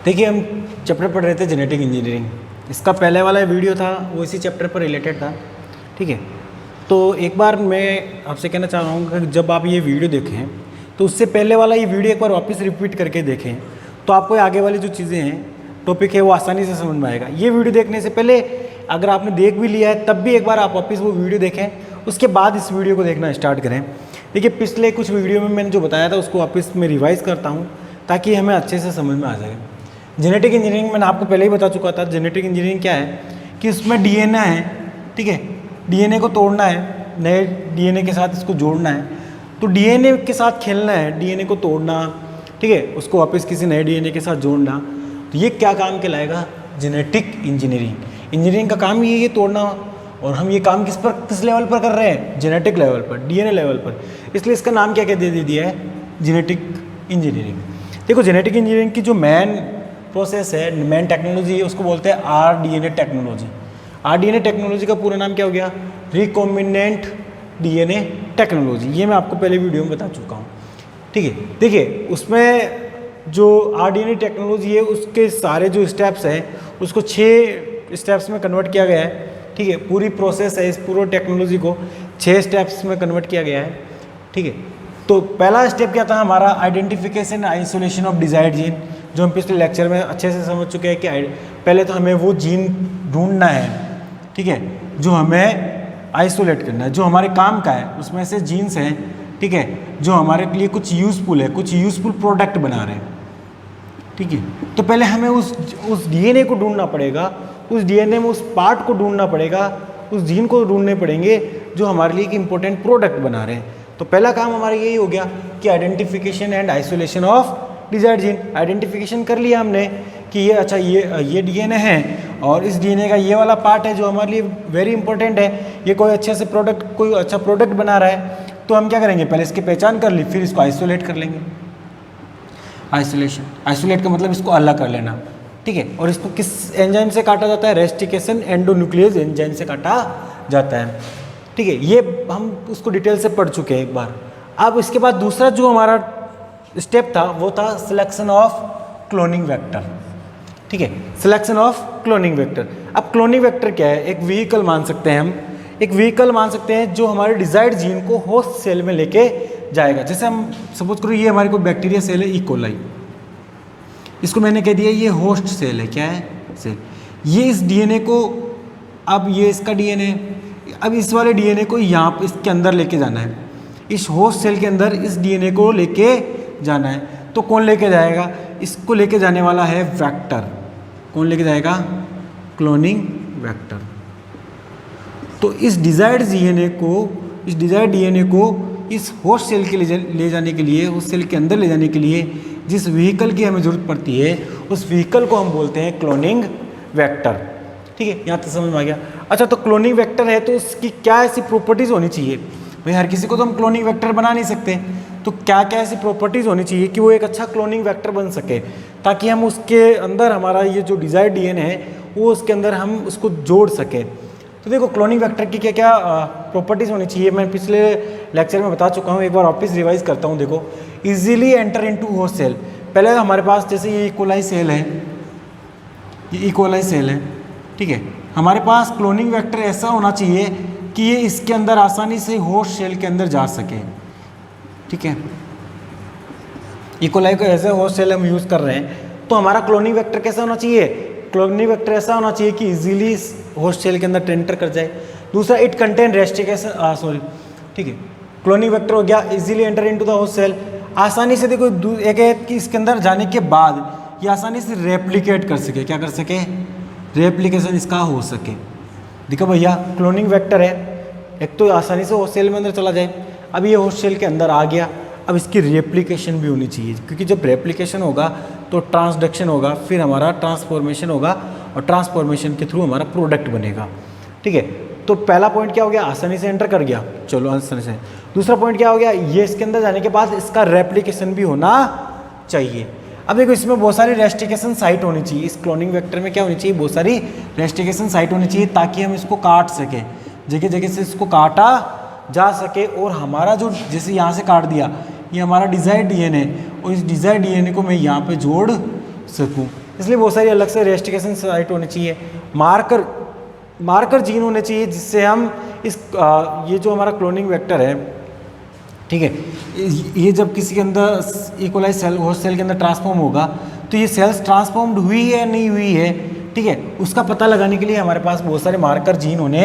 देखिए हम चैप्टर पढ़ रहे थे जेनेटिक इंजीनियरिंग। इसका पहले वाला वीडियो था वो इसी चैप्टर पर रिलेटेड था, ठीक है। तो एक बार मैं आपसे कहना चाह रहा हूँ कि जब आप ये वीडियो देखें तो उससे पहले वाला ये वीडियो एक बार वापस रिपीट करके देखें, तो आपको आगे वाली जो चीज़ें हैं, टॉपिक है, वो आसानी से समझ में आएगा। ये वीडियो देखने से पहले अगर आपने देख भी लिया है तब भी एक बार आप वापस वो वीडियो देखें, उसके बाद इस वीडियो को देखना स्टार्ट करें। देखिए पिछले कुछ वीडियो में मैंने जो बताया था उसको वापस मैं रिवाइज़ करता हूँ ताकि हमें अच्छे से समझ में आ जाए। जेनेटिक इंजीनियरिंग मैंने आपको पहले ही बता चुका था। जेनेटिक इंजीनियरिंग क्या है कि उसमें डीएनए है, ठीक है। डीएनए को तोड़ना है, नए डीएनए के साथ इसको जोड़ना है, तो डीएनए के साथ खेलना है, डीएनए को तोड़ना, ठीक है, उसको वापस किसी नए डीएनए के साथ जोड़ना। तो ये क्या काम कहलाएगा? Genetic engineering. इंजीनियरिंग का काम ये तोड़ना, और हम ये काम किस लेवल पर कर रहे हैं? जेनेटिक लेवल पर, डीएनए लेवल पर। इसलिए इसका नाम क्या दे दिया है? Genetic engineering. देखो जेनेटिक इंजीनियरिंग की जो मेन प्रोसेस है, मेन टेक्नोलॉजी है, उसको बोलते हैं आरडीएनए टेक्नोलॉजी। आरडीएनए टेक्नोलॉजी का पूरा नाम क्या हो गया? Recombinant DNA technology. ये मैं आपको पहले वीडियो में बता चुका हूँ, ठीक है। देखिए उसमें जो आरडीएनए टेक्नोलॉजी है उसके सारे जो स्टेप्स हैं उसको 6 स्टेप्स में कन्वर्ट किया गया है, ठीक है। पूरी प्रोसेस है, इस पूरे टेक्नोलॉजी को 6 स्टेप्स में कन्वर्ट किया गया है, ठीक है। तो पहला स्टेप क्या था हमारा? Identification isolation of desired gene, जो हम पिछले लेक्चर में अच्छे से समझ चुके हैं कि पहले तो हमें वो जीन ढूंढना है, ठीक है, जो हमें आइसोलेट करना है, जो हमारे काम का है। उसमें से जीन्स हैं, ठीक है, जो हमारे लिए कुछ यूज़फुल है, कुछ यूज़फुल प्रोडक्ट बना रहे हैं, ठीक है। तो पहले हमें उस डीएनए को ढूंढना पड़ेगा, उस डीएनए में उस पार्ट को ढूंढना पड़ेगा, उस जीन को ढूंढने पड़ेंगे जो हमारे लिए एक इंपॉर्टेंट प्रोडक्ट बना रहे हैं। तो पहला काम हमारा यही हो गया कि identification and isolation of desired gene. Identification कर लिया हमने कि ये अच्छा ये डीएनए है और इस डीएनए का ये वाला पार्ट है जो हमारे लिए वेरी इंपॉर्टेंट है, ये कोई अच्छा प्रोडक्ट बना रहा है। तो हम क्या करेंगे? पहले इसकी पहचान कर ली, फिर इसको आइसोलेट कर लेंगे। आइसोलेट का मतलब इसको अलग कर लेना, ठीक है। और इसको किस एंजाइम से काटा जाता है? रेस्टिकेशन एंडोन्यूक्लियस एंजाइम से काटा जाता है, ठीक है। ये हम उसको डिटेल से पढ़ चुके हैं एक बार। अब इसके बाद दूसरा जो हमारा स्टेप था वो था सिलेक्शन ऑफ क्लोनिंग वेक्टर, ठीक है। Selection of cloning vector. अब क्लोनिंग वेक्टर क्या है? एक व्हीकल मान सकते हैं हम, एक व्हीकल मान सकते हैं जो हमारे डिजायर्ड जीन को होस्ट सेल में लेके जाएगा। जैसे हम सपोज करो ये हमारी कोई बैक्टीरिया सेल है, ई कोलाई, इसको मैंने कह दिया ये होस्ट सेल है। क्या है? सेल। ये इस डीएनए को, अब ये इसका डीएनए, अब इस वाले डीएनए को यहाँ इसके अंदर लेके जाना है, इस होस्ट सेल के अंदर इस डीएनए को लेके जाना है। तो कौन लेके जाएगा? इसको लेके जाने वाला है वेक्टर। कौन लेके जाएगा? Cloning vector. तो इस डिजायर्ड डीएनए को इस होस्ट सेल के ले जाने के लिए, उस सेल के अंदर ले जाने के लिए जिस व्हीकल की हमें ज़रूरत पड़ती है उस व्हीकल को हम बोलते हैं क्लोनिंग वेक्टर, ठीक है। यहाँ तक समझ में आ गया? अच्छा, तो क्लोनिंग वेक्टर है तो उसकी क्या ऐसी प्रॉपर्टीज़ होनी चाहिए? भाई हर किसी को तो हम क्लोनिंग वेक्टर बना नहीं सकते, तो क्या क्या ऐसी प्रॉपर्टीज़ होनी चाहिए कि वो एक अच्छा क्लोनिंग वेक्टर बन सके, ताकि हम उसके अंदर हमारा ये जो डिजायर्ड डीएनए है वो उसके अंदर हम उसको जोड़ सकें। तो देखो क्लोनिंग वेक्टर की क्या क्या प्रॉपर्टीज़ होनी चाहिए मैं पिछले लेक्चर में बता चुका हूँ, एक बार वापस रिवाइज करता हूँ। देखो easily enter into host cell. पहले हमारे पास जैसे ये इकोलाई सेल है, ये इकोलाई सेल है, ठीक है। हमारे पास क्लोनिंग वेक्टर ऐसा होना चाहिए कि ये इसके अंदर आसानी से होस्ट सेल के अंदर जा सके, ठीक है। इकोलाई को एज ए होस्ट सेल हम यूज़ कर रहे हैं, तो हमारा क्लोनिंग वेक्टर कैसा होना चाहिए? क्लोनिंग वेक्टर ऐसा होना चाहिए कि इजीली होस्ट सेल के अंदर एंटर कर जाए। दूसरा, इट कंटेन रेस्ट्रिकेशन, ठीक है। क्लोनिंग वेक्टर हो गया easily enter into the host cell, आसानी से देखो एक है कि इसके अंदर जाने के बाद ये आसानी से रेप्लिकेट कर सके। क्या कर सके? रेप्लिकेशन इसका हो सके। देखो भैया क्लोनिंग वेक्टर है, एक तो आसानी से होस्ट सेल में अंदर चला जाए, अब ये होस्ट सेल के अंदर आ गया, अब इसकी रेप्लिकेशन भी होनी चाहिए, क्योंकि जब रेप्लिकेशन होगा तो ट्रांसडक्शन होगा, फिर हमारा ट्रांसफॉर्मेशन होगा और ट्रांसफॉर्मेशन के थ्रू हमारा प्रोडक्ट बनेगा, ठीक है। तो पहला पॉइंट क्या हो गया? आसानी से एंटर कर गया, चलो आसानी से। दूसरा पॉइंट क्या हो गया? ये इसके अंदर जाने के बाद इसका रेप्लिकेशन भी होना चाहिए। अब देखो इसमें बहुत सारी रेस्ट्रिकेशन साइट होनी चाहिए, इस क्लोनिंग वेक्टर में क्या होनी चाहिए? बहुत सारी रेस्ट्रिकेशन साइट होनी चाहिए ताकि हम इसको काट सकें, जगह जगह से इसको काटा जा सके। और हमारा जो जैसे यहाँ से काट दिया, ये हमारा डिजायर्ड डीएनए, और इस डिजायर्ड डीएनए को मैं यहाँ पे जोड़ सकूँ। इसलिए बहुत सारी अलग से रेस्ट्रिकेशन साइट होनी चाहिए, मार्कर जीन होने चाहिए, जिससे हम इस ये जो हमारा क्लोनिंग वेक्टर है, ठीक है, ये जब किसी के अंदर इकोलाई सेल होस्ट सेल के अंदर ट्रांसफॉर्म होगा तो ये सेल्स ट्रांसफॉर्म्ड हुई है नहीं हुई है, ठीक है, उसका पता लगाने के लिए हमारे पास बहुत सारे मार्कर जीन होने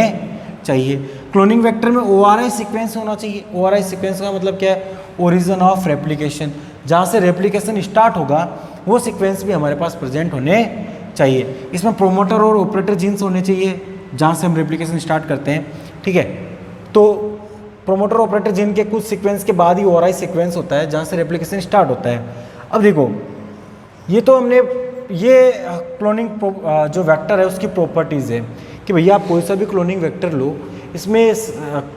चाहिए। क्लोनिंग वेक्टर में ORI सीक्वेंस होना चाहिए। ORI सीक्वेंस का मतलब क्या है? ओरिजिन ऑफ रेप्लिकेशन, जहाँ से रेप्लिकेशन स्टार्ट होगा वो सीक्वेंस भी हमारे पास प्रेजेंट होने चाहिए। इसमें प्रोमोटर और ऑपरेटर जीन्स होने चाहिए जहाँ से हम रेप्लिकेशन स्टार्ट करते हैं, ठीक है। तो प्रोमोटर ऑपरेटर जीन के कुछ सीक्वेंस के बाद ही ORI सीक्वेंस होता है जहाँ से रेप्लिकेशन स्टार्ट होता है। अब देखो, ये तो हमने ये क्लोनिंग जो वेक्टर है उसकी प्रॉपर्टीज़ है कि भैया आप कोई सा भी क्लोनिंग वेक्टर लो, इसमें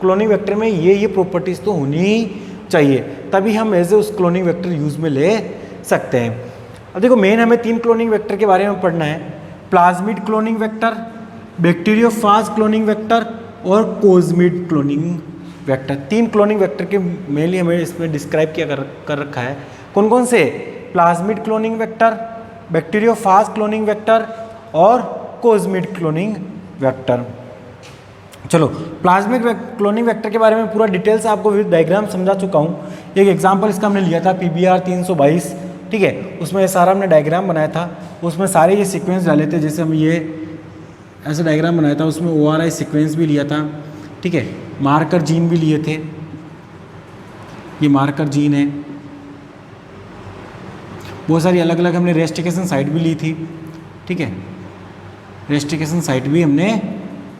क्लोनिंग वेक्टर में ये प्रॉपर्टीज़ तो होनी चाहिए, तभी हम एज ए उस क्लोनिंग वेक्टर यूज़ में ले सकते हैं। अब देखो, मेन हमें 3 क्लोनिंग वेक्टर के बारे में पढ़ना है, plasmid cloning vector, bacteriophage cloning vector और कोज़मिड क्लोनिंग वेक्टर। 3 क्लोनिंग वेक्टर के मेनली हमें इसमें डिस्क्राइब किया कर रखा है। कौन कौन से? Plasmid cloning vector, bacteriophage cloning vector और कोज़मिड क्लोनिंग वेक्टर। चलो, प्लाज्मिड क्लोनिंग वेक्टर के बारे में पूरा डिटेल से आपको डायग्राम समझा चुका हूँ। एक एग्जांपल इसका हमने लिया था PBR 322, ठीक है, उसमें सारा हमने डायग्राम बनाया था, उसमें सारे ये सीक्वेंस डाले थे, जैसे हम ये ऐसा डायग्राम बनाया था, उसमें ORI सीक्वेंस भी लिया था, ठीक है, मार्कर जीन भी लिए थे, ये मार्कर जीन है, बहुत सारी अलग अलग हमने रेस्ट्रिकेशन साइट भी ली थी, ठीक है, रेस्ट्रिकेशन साइट भी हमने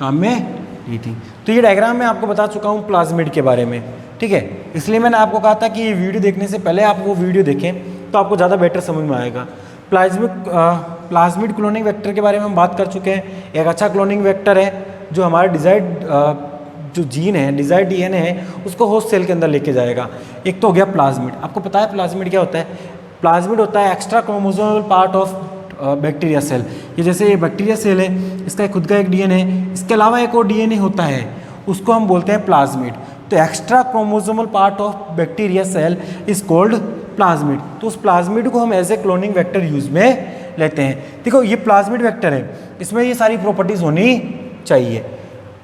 काम में ली थी। तो ये डायग्राम मैं आपको बता चुका हूँ प्लाज्मिड के बारे में, ठीक है, इसलिए मैंने आपको कहा था कि ये वीडियो देखने से पहले आप वो वीडियो देखें तो आपको ज़्यादा बेटर समझ में आएगा। प्लाज्मिड क्लोनिंग वेक्टर के बारे में हम बात कर चुके हैं। एक अच्छा क्लोनिंग वेक्टर है जो हमारे डिजायर्ड जो जीन है, डिजायर्ड DNA है, उसको होस्ट सेल के अंदर लेके जाएगा। एक तो हो गया प्लाज्मिड। आपको पता है प्लाज्मिड क्या होता है? प्लाज्मिड होता है extra chromosomal part of bacteria cell. ये जैसे ये बैक्टीरिया सेल है, इसका खुद का एक DNA है, इसके अलावा एक और DNA होता है, उसको हम बोलते हैं प्लाज्मिड। तो extra chromosomal part of bacteria cell is called plasmid. तो उस प्लाज्मिड को हम as a cloning vector use में लेते हैं। देखो, ये प्लाज्मिड वेक्टर है, इसमें ये सारी प्रॉपर्टीज होनी चाहिए।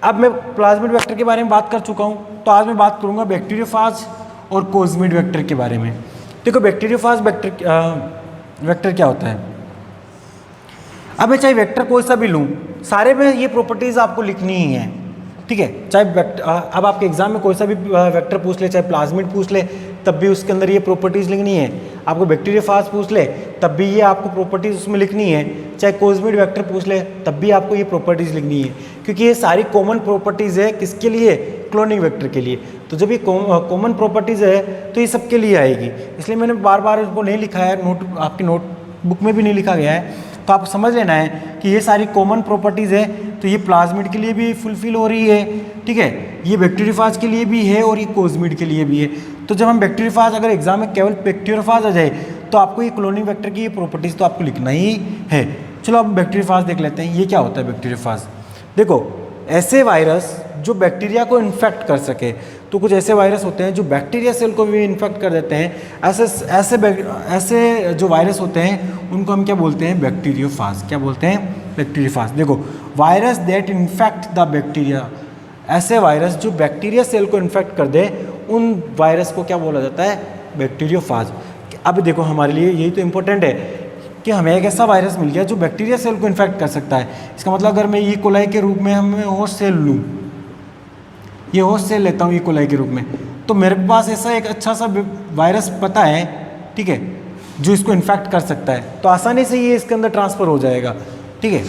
अब मैं प्लाज्मिड वेक्टर के बारे में बात कर चुका हूँ, तो आज मैं बात करूँगा बैक्टीरियोफाज और कोज़मिड वेक्टर के बारे में। देखो, बैक्टीरियोफाज वेक्टर क्या होता है? अब मैं चाहे वेक्टर कोई सा भी लूँ, सारे में ये प्रॉपर्टीज़ आपको लिखनी ही है, ठीक है। चाहे अब आपके एग्जाम में कोई सा भी वेक्टर पूछ ले, चाहे प्लाज्मिड पूछ ले, तब भी उसके अंदर ये प्रॉपर्टीज़ लिखनी है। आपको बैक्टीरियोफाज पूछ ले, तब भी ये आपको प्रॉपर्टीज़ उसमें लिखनी है। चाहे कोज़मिड वेक्टर पूछ ले, तब भी आपको ये प्रॉपर्टीज़ लिखनी है, क्योंकि ये सारी कॉमन प्रॉपर्टीज़ है। किसके लिए? क्लोनिंग वेक्टर के लिए। तो जब ये कॉमन प्रॉपर्टीज़ है तो ये सबके लिए आएगी, इसलिए मैंने बार बार इसको नहीं लिखा है, आपकी नोटबुक में भी नहीं लिखा गया है। तो आप समझ लेना है कि ये सारी कॉमन प्रॉपर्टीज़ है, तो ये प्लाज्मिड के लिए भी फुलफिल हो रही है, ठीक है, ये बैक्टीरियोफाज के लिए भी है और ये कोज़मिड के लिए भी है। तो जब हम बैक्टीरियोफाज, अगर एग्जाम में केवल बैक्टीरियोफाज आ जाए तो आपको ये क्लोनिंग वेक्टर की ये प्रॉपर्टीज़ तो आपको लिखना ही है। चलो अब बैक्टीरियोफाज देख लेते हैं। ये क्या होता है बैक्टीरियोफाज? देखो, ऐसे वायरस जो बैक्टीरिया को इन्फेक्ट कर सके। तो कुछ ऐसे वायरस होते हैं जो बैक्टीरिया सेल को भी इन्फेक्ट कर देते हैं। ऐसे जो वायरस होते हैं उनको हम क्या बोलते हैं? बैक्टीरियोफाज। क्या बोलते हैं? बैक्टीरियोफाज। देखो, virus that infect the bacteria, ऐसे वायरस जो बैक्टीरिया सेल को इन्फेक्ट कर दे, उन वायरस को क्या बोला जाता है? बैक्टीरियोफाज। अब देखो, हमारे लिए यही तो इम्पोर्टेंट है कि हमें एक ऐसा वायरस मिल गया जो बैक्टीरिया सेल को इन्फेक्ट कर सकता है। इसका मतलब अगर मैं ई कोलाई के रूप में हमें होस्ट सेल लूँ, ये होस्ट सेल लेता हूँ ई कोलाई के रूप में, तो मेरे पास ऐसा एक अच्छा सा वायरस पता है, ठीक है, जो इसको इन्फेक्ट कर सकता है, तो आसानी से ये इसके अंदर ट्रांसफ़र हो जाएगा, ठीक है।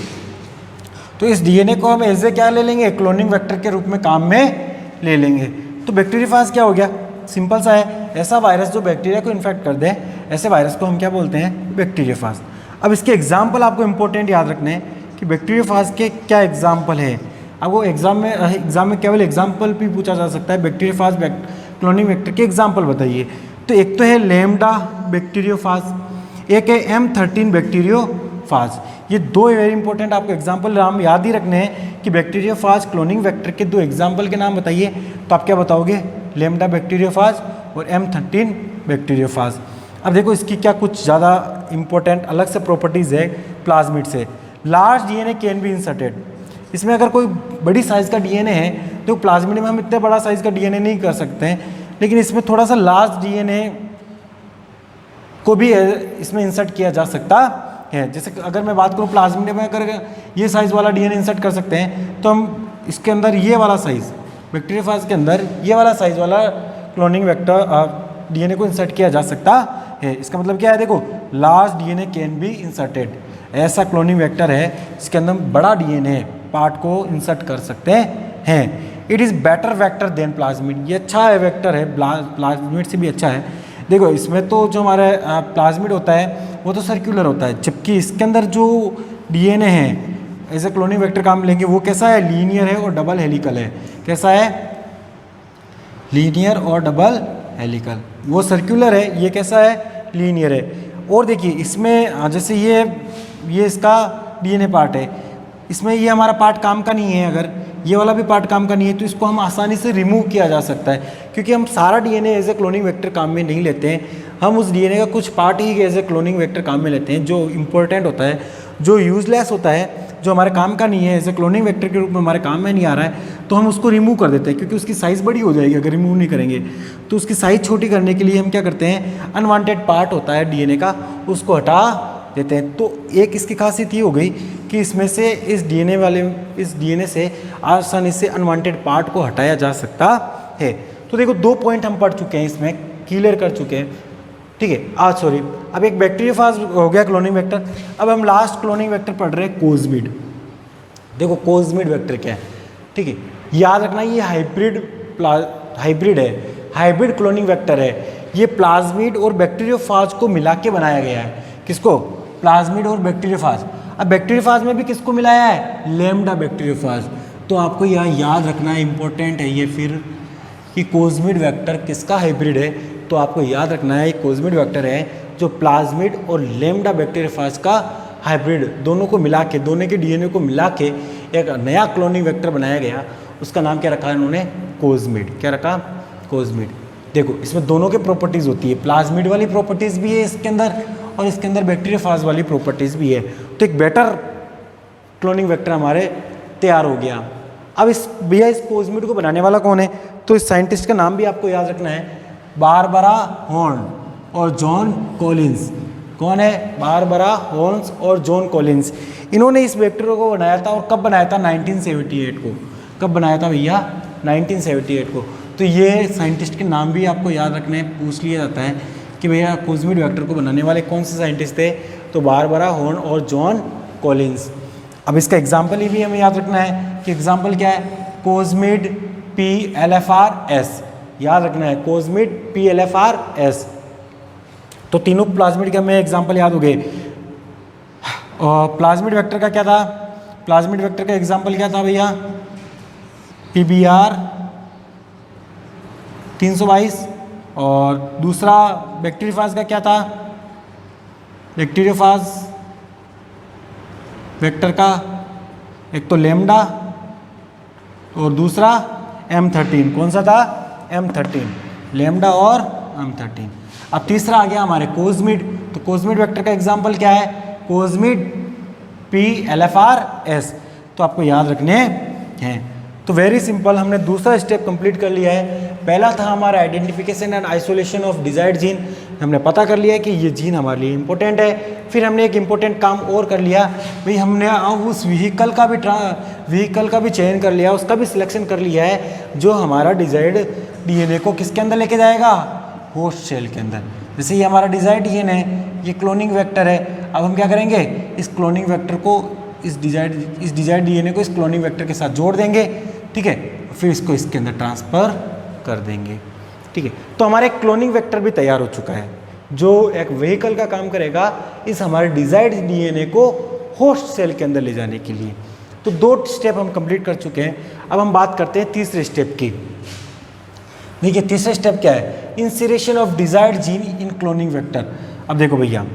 तो इस DNA को हम एज ए क्या ले लेंगे? क्लोनिंग वेक्टर के रूप में काम में ले लेंगे। तो बैक्टीरियोफाज क्या हो गया? सिंपल सा है, ऐसा वायरस जो बैक्टीरिया को इन्फेक्ट कर दे, ऐसे वायरस को हम क्या बोलते हैं? बैक्टीरियोफाज। अब इसके एग्जाम्पल आपको इंपॉर्टेंट याद रखने हैं कि बैक्टीरियोफाज के क्या एग्जाम्पल है। अब वो एग्जाम में केवल एग्जाम्पल भी पूछा जा सकता है, बैक्टीरियोफाज क्लोनिंग वेक्टर के एग्जाम्पल बताइए। तो एक तो है लैम्डा बैक्टीरियोफाज, एक है M13 बैक्टीरियोफाज। ये दो वेरी इंपॉर्टेंट आपको एग्जाम्पल नाम याद ही रखने हैं कि बैक्टीरियोफाज क्लोनिंग वेक्टर के दो एग्जाम्पल के नाम बताइए। तो आप क्या बताओगे? लैम्डा बैक्टीरियोफाज और M13 बैक्टीरियोफाज। अब देखो, इसकी क्या कुछ ज़्यादा इंपॉर्टेंट अलग से प्रॉपर्टीज़ है, प्लाज्मिड से। Large DNA can be inserted, इसमें अगर कोई बड़ी साइज़ का डीएनए है तो प्लाज्मिड में हम इतने बड़ा साइज़ का डीएनए नहीं कर सकते हैं, लेकिन इसमें थोड़ा सा लार्ज डीएनए को भी इसमें इंसर्ट किया जा सकता है। जैसे अगर मैं बात करूँ प्लाज्मिड में अगर ये साइज़ वाला डीएनए इंसर्ट कर सकते हैं तो हम इसके अंदर ये वाला साइज़, बैक्टीरियोफाज के अंदर ये वाला साइज़ वाला क्लोनिंग वेक्टर डीएनए को इंसर्ट किया जा सकता है। इसका मतलब क्या है, देखो large DNA can be inserted, ऐसा क्लोनिंग वेक्टर है जिसके अंदर बड़ा डीएनए पार्ट को इंसर्ट कर सकते हैं। It is better vector than plasmid, ये अच्छा है वेक्टर है, प्लाज्मिड से भी अच्छा है। देखो इसमें तो जो हमारा प्लाज्मिड होता है वो तो सर्कुलर होता है, जबकि इसके अंदर जो डीएनए है एज ए क्लोनिंग वेक्टर काम लेंगे वो कैसा है, लीनियर है और डबल हेलिकल है। कैसा है, लीनियर और डबल हेलिकल। वो सर्कुलर है, ये कैसा है, लीनियर है। और देखिए इसमें जैसे ये इसका डीएनए पार्ट है, इसमें ये हमारा पार्ट काम का नहीं है, अगर ये वाला भी पार्ट काम का नहीं है तो इसको हम आसानी से रिमूव किया जा सकता है, क्योंकि हम सारा DNA as a cloning vector काम में नहीं लेते हैं, हम उस डीएनए का कुछ पार्ट ही एज ए क्लोनिंग वेक्टर काम में लेते हैं, जो इंपॉर्टेंट होता है, जो यूजलेस होता है, जो हमारे काम का नहीं है, एज ए क्लोनिंग वेक्टर के रूप में हमारे काम में नहीं आ रहा है, तो हम उसको रिमूव कर देते हैं, क्योंकि उसकी साइज़ बड़ी हो जाएगी अगर रिमूव नहीं करेंगे। तो उसकी साइज़ छोटी करने के लिए हम क्या करते हैं, अनवांटेड पार्ट होता है डीएनए का, उसको हटा देते हैं। तो एक इसकी खासियत ये हो गई कि इसमें से इस डीएनए से आसानी से अनवांटेड पार्ट को हटाया जा सकता है। तो देखो 2 पॉइंट हम पढ़ चुके हैं, इसमें क्लियर कर चुके हैं, ठीक है। सॉरी, अब एक बैक्टीरियोफाज हो गया क्लोनिंग वेक्टर। अब हम लास्ट क्लोनिंग वेक्टर पढ़ रहे हैं, कोज़मिड। देखो कोज़मिड वेक्टर क्या है, ठीक है, याद रखना ये हाइब्रिड है, हाइब्रिड क्लोनिंग वेक्टर है। ये प्लाज्मिड और बैक्टीरियोफाज को मिला के बनाया गया है। किसको, प्लाज्मिड और बैक्टीरियोफाज। अब बैक्टीरियोफाज में भी किसको मिलाया है, लैम्डा बैक्टीरियोफाज। तो आपको यहाँ याद रखना है, इंपॉर्टेंट है ये फिर, कि कोज़मिड वेक्टर किसका हाइब्रिड है। तो आपको याद रखना है कोज़मिड वेक्टर है जो प्लाज्मिड और लैम्डा बैक्टीरियोफाज का हाइब्रिड, दोनों को मिला के, दोनों के डीएनए को मिला के एक नया क्लोनिंग वेक्टर बनाया गया। उसका नाम क्या रखा है इन्होंने, कोज़मिड। क्या रखा, कोज़मिड। देखो इसमें दोनों के प्रॉपर्टीज़ होती है, प्लाज्मिड वाली प्रॉपर्टीज़ भी है इसके अंदर और इसके अंदर बैक्टीरियोफाज वाली प्रॉपर्टीज़ भी है। तो एक बेटर क्लोनिंग वेक्टर हमारे तैयार हो गया। अब इस कोज़मिड को बनाने वाला कौन है, तो इस साइंटिस्ट का नाम भी आपको याद रखना है, बारबरा हॉर्न और जॉन कॉलिंस। कौन है, बारबरा हॉर्न्स और जॉन कॉलिंस। इन्होंने इस वेक्टर को बनाया था, और कब बनाया था, 1978 को। कब बनाया था भैया, 1978 को। तो ये साइंटिस्ट के नाम भी आपको याद रखने, पूछ लिया जाता है कि भैया कोज़मिड वेक्टर को बनाने वाले कौन से साइंटिस्ट थे, तो बारबरा हॉर्न और जॉन कॉलिंस। अब इसका एग्जाम्पल ही भी हमें याद रखना है कि एग्जाम्पल क्या है, कोज़मिड PLFRS, याद रखना है, कोज़मिड PLFRS। तो तीनों प्लाज्मिड के हमें एग्जाम्पल याद हो गए। और प्लाज्मिड वेक्टर का क्या था, प्लाज्मिड वेक्टर का एग्जाम्पल क्या था भैया, PBR 322। और दूसरा बैक्टीरियोफाज का क्या था, बैक्टीरियोफाज वेक्टर का एक तो लैम्डा और दूसरा M13। कौन सा था, M13, लैम्डा और M13। अब तीसरा आ गया हमारे कोज़मिड। तो कोज़मिड वेक्टर का एग्जाम्पल क्या है, कोज़मिड PLFRS। तो आपको याद रखने हैं। तो वेरी सिंपल, हमने दूसरा स्टेप कंप्लीट कर लिया है। पहला था हमारा identification and isolation of desired gene, हमने पता कर लिया कि ये जीन हमारे लिए इंपॉर्टेंट है। फिर हमने एक इंपॉर्टेंट काम और कर लिया भाई, हमने अब उस व्हीकल का भी चयन कर लिया, उसका भी सिलेक्शन कर लिया है जो हमारा डिजायर्ड डीएनए को किसके अंदर लेके जाएगा, होस्ट सेल के अंदर। जैसे ये हमारा डिजायर्ड डीएनए है, ये क्लोनिंग वेक्टर है। अब हम क्या करेंगे, इस क्लोनिंग वेक्टर को, इस डिजायर्ड डीएनए को इस क्लोनिंग वेक्टर के साथ जोड़ देंगे, ठीक है, फिर इसको इसके अंदर ट्रांसफ़र कर देंगे, ठीक है। तो हमारा एक क्लोनिंग वेक्टर भी तैयार हो चुका है जो एक व्हीकल का काम करेगा इस हमारे डिजायर्ड डीएनए को होस्ट सेल के अंदर ले जाने के लिए। तो 2 स्टेप हम कंप्लीट कर चुके हैं। अब हम बात करते हैं तीसरे स्टेप की। देखिए तीसरा स्टेप क्या है, insertion of desired gene in cloning vector. अब देखो भैया,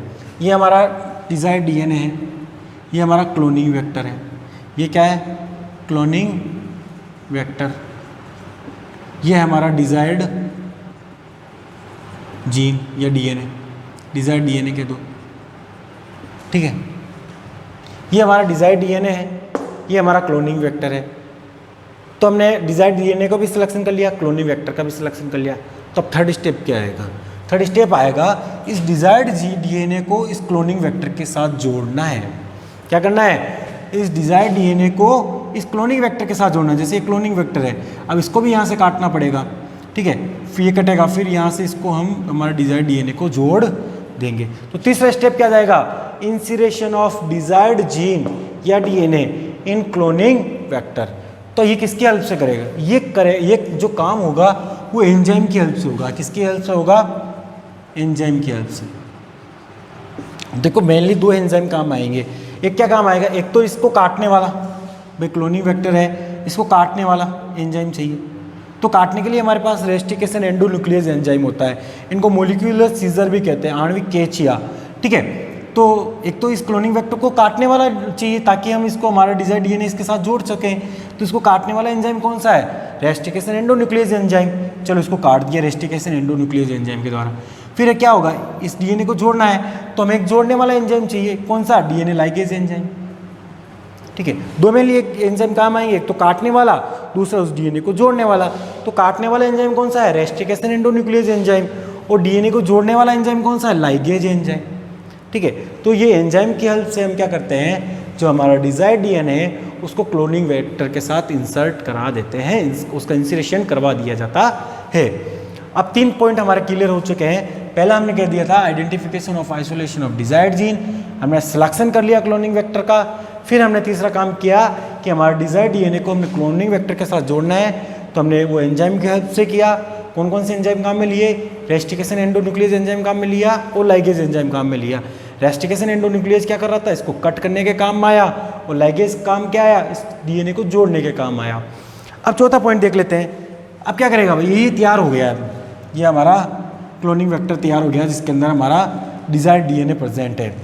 ये हमारा डिजायर्ड डीएनए है, ये हमारा क्लोनिंग वेक्टर है। ये क्या है, क्लोनिंग वेक्टर। ये है हमारा डिजायर्ड जीन या डीएनए, डिजायर्ड डीएनए के दो, ठीक है। ये हमारा डिजायर्ड डीएनए है, ये हमारा क्लोनिंग वेक्टर है। तो हमने डिजायर्ड डीएनए को भी सिलेक्शन कर लिया, क्लोनिंग वेक्टर का भी सिलेक्शन कर लिया। तो अब थर्ड स्टेप क्या आएगा? थर्ड स्टेप आएगा इस डिजायर्ड डीएनए को इस क्लोनिंग वेक्टर के साथ जोड़ना है। क्या करना है? इस डिजायर्ड डीएनए को इस क्लोनिंग वेक्टर के साथ जोड़ना है। जैसे ये क्लोनिंग वेक्टर है, अब इसको भी यहाँ से काटना पड़ेगा, ठीक है, फिर ये कटेगा, फिर यहाँ से इसको हम हमारे डिजायर्ड डीएनए को जोड़ देंगे। तो तीसरा स्टेप क्या जाएगा? इंसिरेशन ऑफ डिजायर्ड जीन या डीएनए इन क्लोनिंग वेक्टर। तो ये किसकी हेल्प से करेगा? ये जो काम होगा वो एंजाइम की हेल्प से होगा। किसकी हेल्प से होगा? एंजाइम की हेल्प से। देखो मेनली दो एंजाइम काम आएंगे। एक क्या काम आएगा? एक तो इसको काटने वाला, भाई क्लोनिंग वेक्टर है, इसको काटने वाला एंजाइम चाहिए। तो काटने के लिए हमारे पास रेस्टिकेशन एंडोन्यूक्लियस एंजाइम होता है। इनको मोलिक्यूलर सीजर भी कहते हैं, आणविक कैंचिया, ठीक है। तो एक तो इस क्लोनिंग वेक्टर को काटने वाला चाहिए ताकि हम इसको हमारा डिजायर्ड डीएनए इसके साथ जोड़ सकें। तो इसको काटने वाला एंजाइम कौन सा है? Rustication endonuclease enzyme. चलो इसको काट दिया रेस्टिकेशन एंडोन्यूक्लियस एंजाइम के द्वारा। फिर क्या होगा? इस डीएनए को जोड़ना है तो हमें एक जोड़ने वाला एंजाइम चाहिए। कौन सा? डीएनए लाइगेज एंजाइम, ठीक है। दो में लिए एक एंजाइम काम आएंगे, एक तो काटने वाला, दूसरा उस डीएनए को जोड़ने वाला। तो काटने वाला एंजाइम कौन सा है? Rustication endonuclease enzyme. और डीएनए को जोड़ने वाला एंजाइम कौन सा है? लाइगेज एंजाइम, ठीक है। तो ये एंजाइम की हेल्प से हम क्या करते हैं? जो हमारा डिजायर्ड डीएनए है उसको क्लोनिंग वेक्टर के साथ इंसर्ट करा देते हैं, उसका इंसरेशन करवा दिया जाता है। अब 3 पॉइंट हमारे क्लियर हो चुके हैं। पहला हमने कह दिया था identification of isolation of desired gene, हमने सिलेक्शन कर लिया क्लोनिंग वेक्टर का। फिर हमने तीसरा काम किया कि हमारा डिजायर्ड डीएनए को हमने क्लोनिंग वेक्टर के साथ जोड़ना है, तो हमने वो एंजाइम की हेल्प से किया। कौन कौन से एंजाइम काम में लिए? रेस्टिकेशन एंडोन्यूक्लियस एंजाइम काम में लिया और लाइगेज एंजाइम काम में लिया। रेस्टिकेशन एंडोन्यूक्लियस क्या कर रहा था? इसको कट करने के काम आया, और लाइगेज काम क्या आया? इस डीएनए को जोड़ने के काम आया। अब चौथा पॉइंट देख लेते हैं। अब क्या करेगा भाई? ये तैयार हो गया, ये हमारा क्लोनिंग वेक्टर तैयार हो गया जिसके अंदर हमारा डिजायर्ड डीएनए प्रेजेंट है,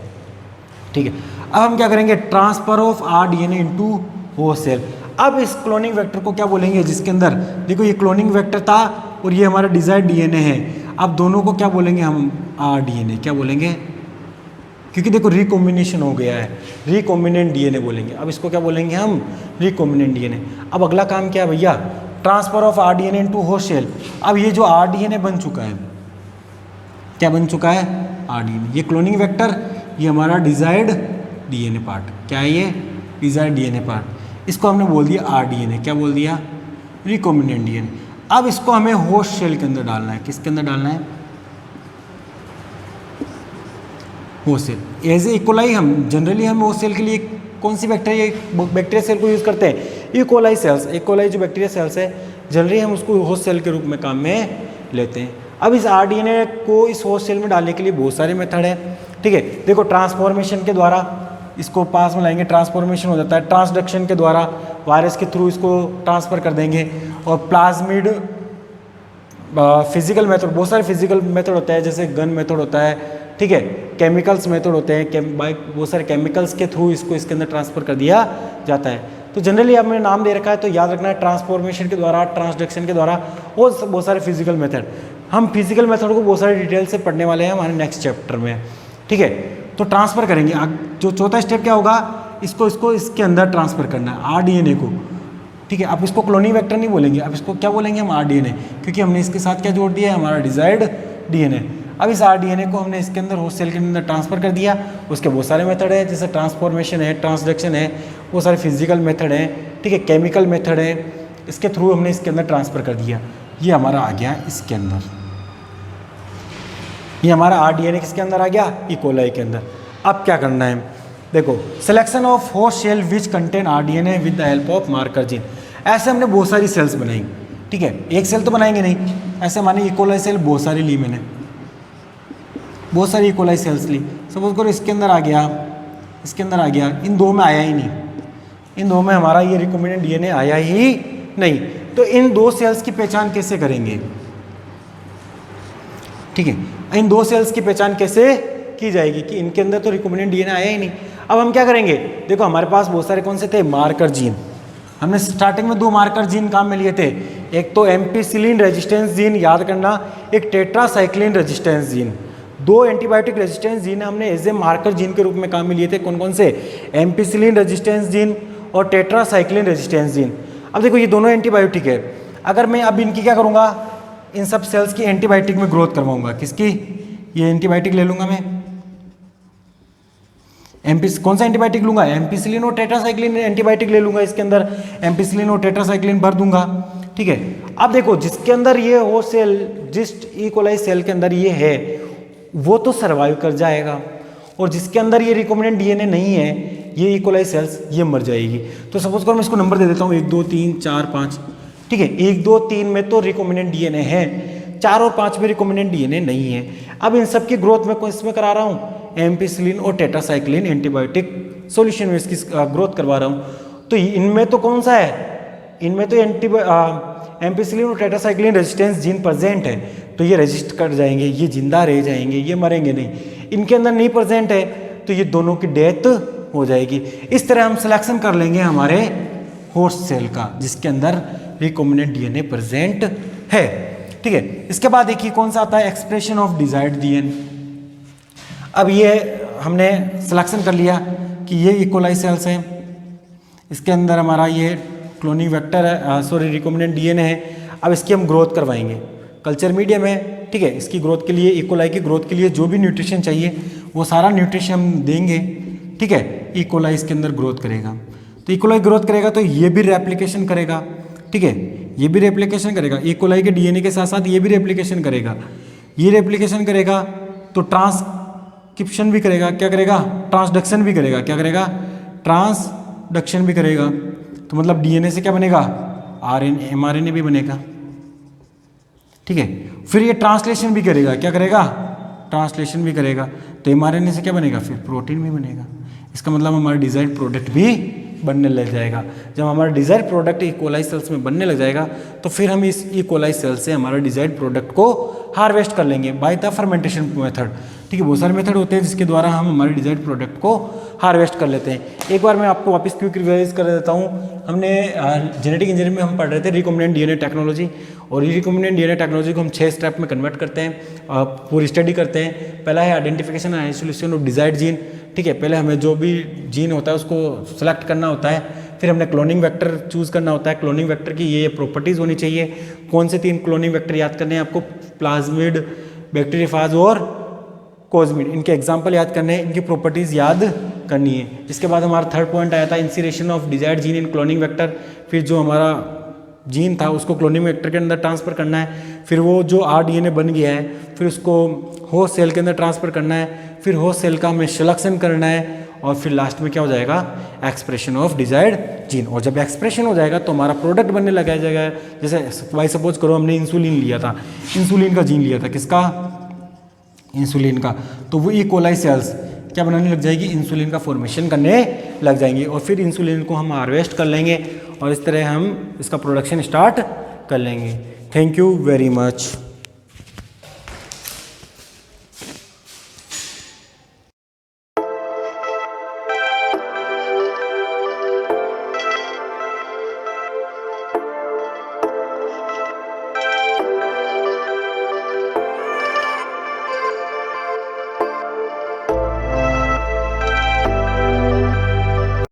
ठीक है। अब हम क्या करेंगे? Transfer of r DNA into host cell. अब इस क्लोनिंग वेक्टर को क्या बोलेंगे? जिसके अंदर देखो ये क्लोनिंग वेक्टर था और ये हमारा डिजायर्ड डीएनए है। अब दोनों को क्या बोलेंगे हम? R DNA. क्या बोलेंगे? क्योंकि देखो रिकॉम्बिनेशन हो गया है, रिकॉम्बिनेंट डीएनए बोलेंगे। अब इसको क्या बोलेंगे हम? Recombinant DNA. अब अगला काम क्या है भैया? Transfer of r DNA into host cell. अब ये जो आर डीएनए बन चुका है, क्या बन चुका है? R DNA. ये क्लोनिंग वेक्टर, ये हमारा डिजायर्ड डीएनए पार्ट। क्या है ये? Desired DNA part. इसको हमने बोल दिया आर डीएनए। क्या बोल दिया? Recombinant DNA. अब इसको हमें होस्ट सेल के अंदर डालना है। किसके अंदर डालना है? Host cell. As a E coli हम जनरली हम होस्ट सेल के लिए कौन सी बैक्टीरिया सेल को यूज़ करते हैं? E coli cells. इकोलाई जो बैक्टीरिया सेल्स है जनरली हम उसको होस्ट सेल के रूप में काम में लेते हैं। अब इस आर डीएनए को इस होस्ट सेल में डालने के लिए बहुत सारे मेथड हैं, ठीक है। देखो ट्रांसफॉर्मेशन के द्वारा इसको पास में लाएंगे, ट्रांसफॉर्मेशन हो जाता है। ट्रांसडक्शन के द्वारा वायरस के थ्रू इसको ट्रांसफ़र कर देंगे। और प्लाज्मिड फिजिकल मेथड, बहुत सारे फिजिकल मेथड होते हैं, जैसे गन मेथड होता है, ठीक है। केमिकल्स मेथड होते हैं, बहुत सारे केमिकल्स के थ्रू इसको इसके अंदर ट्रांसफ़र कर दिया जाता है। तो जनरली आपने नाम दे रखा है तो याद रखना है ट्रांसफॉर्मेशन के द्वारा, ट्रांसडक्शन के द्वारा और बहुत सारे फिजिकल मेथड। हम फिजिकल मेथड को बहुत सारे डिटेल से पढ़ने वाले हैं हमारे नेक्स्ट चैप्टर में, ठीक है। तो ट्रांसफ़र करेंगे। जो चौथा स्टेप क्या होगा? इसको इसके अंदर ट्रांसफ़र करना है आर डीएनए को, ठीक है। अब इसको क्लोनिंग वेक्टर नहीं बोलेंगे, अब इसको क्या बोलेंगे हम? आर डीएनए, क्योंकि हमने इसके साथ क्या जोड़ दिया है? हमारा डिजायर्ड डीएनए। अब इस आर डीएनए को हमने इसके अंदर होस्ट सेल के अंदर ट्रांसफ़र कर दिया। उसके बहुत सारे मेथड हैं, जैसे ट्रांसफॉर्मेशन है, ट्रांसडक्शन है, बहुत सारे फिजिकल मेथड हैं, ठीक है, केमिकल मेथड है। इसके थ्रू हमने इसके अंदर ट्रांसफ़र कर दिया। ये हमारा आ गया इसके अंदर, ये हमारा आर डीएनए किसके अंदर आ गया? इकोलाई के अंदर। अब क्या करना है? देखो selection of host cell which contain r DNA with the help of marker gene. ऐसे हमने बहुत सारी सेल्स बनाई, ठीक है। एक सेल तो बनाएंगे नहीं, ऐसे मानिए इकोलाई सेल बहुत सारी ली मैंने, बहुत सारी इकोलाई सेल्स ली। सपोज करो इसके अंदर आ गया, इसके अंदर आ गया, इन दो में आया ही नहीं, इन दो में हमारा ये रिकॉम्बिनेंट डीएनए आया ही नहीं। तो इन दो सेल्स की पहचान कैसे करेंगे? ठीक है, इन दो सेल्स की पहचान कैसे की जाएगी कि इनके अंदर तो रिकॉम्बिनेंट डीएनए आया ही नहीं। अब हम क्या करेंगे? देखो हमारे पास बहुत सारे कौन से थे? Marker gene. हमने स्टार्टिंग में 2 मार्कर जीन काम में लिए थे, एक तो एम्पिसिलिन रेजिस्टेंस जीन, याद करना, एक tetracycline resistance gene. 2 antibiotic resistance gene हमने एज ए मार्कर जीन के रूप में काम में लिए थे। कौन कौन से? एम्पिसिलिन रेजिस्टेंस जीन और टेट्रासाइक्लिन रेजिस्टेंस जीन। अब देखो ये दोनों एंटीबायोटिक है, अगर मैं अब इनकी क्या करूँगा, इन सब सेल्स की एंटीबायोटिक में ग्रोथ करवाऊंगा। किसकी? ये एंटीबायोटिक ले लूँगा मैं, कौन सा एंटीबायोटिक लूँगा? एम्पिसिलिन और टेट्रासाइक्लिन एंटीबायोटिक ले लूँगा, इसके अंदर एम्पिसिलिन और टेट्रासाइक्लिन भर दूंगा। ठीक है, अब देखो जिसके अंदर ये हो सेल, जिस ई कोलाई सेल के अंदर ये है वो तो सर्वाइव कर जाएगा, और जिसके अंदर ये रिकॉम्बिनेंट डीएनए नहीं है, ये ई कोलाई सेल्स, ये मर जाएगी। तो सपोज करो मैं इसको नंबर दे देता हूँ 1 2 3 4 5। ठीक है, 1 2 3 में तो रिकॉम्बिनेंट डीएनए है, 4 और 5 में रिकॉम्बिनेंट डीएनए नहीं है। अब इन सब की ग्रोथ मैं इसमें करा रहा हूँ, एम्पिसिलिन और टेट्रासाइक्लिन एंटीबायोटिक सॉल्यूशन में इसकी ग्रोथ करवा रहा हूँ। तो इनमें तो कौन सा है? इनमें तो एम्पिसिलिन और टेट्रासाइक्लिन रेजिस्टेंस जीन प्रेजेंट है, तो ये रेजिस्ट कर जाएंगे, ये जिंदा रह जाएंगे, ये मरेंगे नहीं। इनके अंदर नहीं प्रेजेंट है तो ये दोनों की डेथ हो जाएगी। इस तरह हम सिलेक्शन कर लेंगे हमारे होस्ट सेल का जिसके अंदर रिकॉम्बिनेंट डीएनए प्रेजेंट है। ठीक है, इसके बाद देखिए कौन सा आता है, एक्सप्रेशन ऑफ डिजायर्ड डीएनए। अब ये हमने सिलेक्शन कर लिया कि ये ई कोलाई सेल्स हैं, इसके अंदर हमारा ये क्लोनिंग वेक्टर है, सॉरी रिकॉम्बिनेंट डीएनए है। अब इसकी हम ग्रोथ करवाएंगे कल्चर मीडियम है। ठीक है, इसकी ग्रोथ के लिए, ई कोलाई की ग्रोथ के लिए जो भी न्यूट्रिशन चाहिए वो सारा न्यूट्रिशन हम देंगे। ठीक है, ई कोलाई इसके अंदर ग्रोथ करेगा, तो ई कोलाई ग्रोथ करेगा तो ये भी रेप्लिकेशन करेगा। ठीक है, ये भी रेप्लिकेशन करेगा, ई कोलाई के डीएनए के साथ साथ ये भी रेप्लिकेशन करेगा। ये रेप्लिकेशन करेगा तो ट्रांसक्रिप्शन भी करेगा, क्या करेगा? ट्रांसडक्शन भी करेगा। क्या करेगा? ट्रांसडक्शन भी करेगा। तो मतलब डीएनए से क्या बनेगा? आरएनए, एमआरएनए भी बनेगा। ठीक है, फिर ये ट्रांसलेशन भी करेगा। क्या करेगा? ट्रांसलेशन भी करेगा। तो एमआरएनए से क्या बनेगा? फिर प्रोटीन भी बनेगा। इसका मतलब हमारा डिजायर्ड प्रोडक्ट भी बनने लग जाएगा। जब हमारा desired product E coli cells में बनने लग जाएगा तो फिर हम इस ई कोलाई सेल से हमारा डिजायर्ड प्रोडक्ट को हार्वेस्ट कर लेंगे बाय द फर्मेंटेशन मेथड। ठीक है, बहुत सारे मेथड होते हैं जिसके द्वारा हम हमारे डिजायर्ड प्रोडक्ट को हार्वेस्ट कर लेते हैं। एक बार मैं आपको वापस क्विक रिवाइज कर देता हूँ। हमने जेनेटिक इंजीनियरिंग में हम पढ़ रहे थे रिकॉम्बिनेंट डीएनए टेक्नोलॉजी, और ये रिकॉम्बिनेंट डीएनए टेक्नोलॉजी को हम 6 स्टेप में कन्वर्ट करते हैं, पूरी स्टडी करते हैं। पहला है identification and isolation of desired gene. ठीक है, पहले हमें जो भी जीन होता है उसको सेलेक्ट करना होता है, फिर हमने क्लोनिंग वेक्टर चूज़ करना होता है। क्लोनिंग वेक्टर की ये प्रॉपर्टीज़ होनी चाहिए। कौन से 3 क्लोनिंग वेक्टर याद करने हैं आपको? प्लाज्मिड, बैक्टीरियोफाज और कोजमिड। इनके एग्जाम्पल याद करने हैं, इनकी प्रॉपर्टीज़ याद करनी है। इसके बाद हमारा थर्ड पॉइंट आया था insertion of desired gene in cloning vector. फिर जो हमारा जीन था उसको क्लोनिंग वेक्टर के अंदर ट्रांसफ़र करना है, फिर वो जो आरडीएनए बन गया है फिर उसको होस्ट सेल के अंदर ट्रांसफ़र करना है, फिर होस्ट सेल का हमें सिलेक्शन करना है, और फिर लास्ट में क्या हो जाएगा? Expression of desired gene. और जब एक्सप्रेशन हो जाएगा तो हमारा प्रोडक्ट बनने लग जाएगा। जैसे बाई सपोज करो हमने इंसुलिन लिया था, इंसुलिन का जीन लिया था, किसका? इंसुलिन का। तो वो ई कोलाई सेल्स क्या बनाने लग जाएगी? इंसुलिन का फॉर्मेशन करने लग जाएंगे, और फिर इंसुलिन को हम हार्वेस्ट कर लेंगे और इस तरह हम इसका प्रोडक्शन स्टार्ट कर लेंगे। Thank you very much.